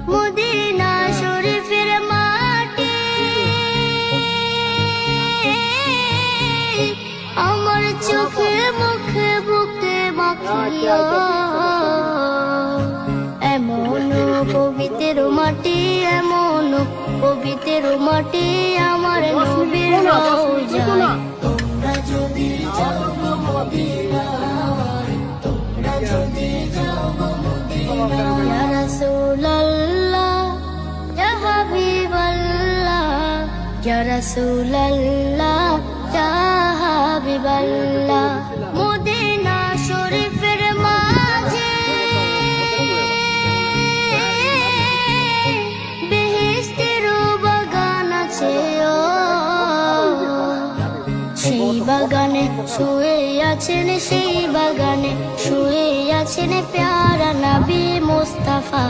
Medina শরীফের মাটি আমার চোখে মুখে বুকে মাখিয়া এমন পবিত্র মাটি এমন পবিত্র মাটি আমার নবীর রওজা তোমরা যদি যাও গো মদিনায় তোমরা যদি যাও গো মদিনায় ইয়া রাসূলুল্লাহ ইয়া হাবিবাল্লাহ ইয়া রাসূলুল্লাহ ইয়া হাবিবাল্লাহ মদিনা শরীফের মাঝে বেহেশতের বাগান আছে সেই বাগানে শুয়ে আছেন সেই বাগানে শুয়ে আছেন প্যারা নবী মুস্তাফা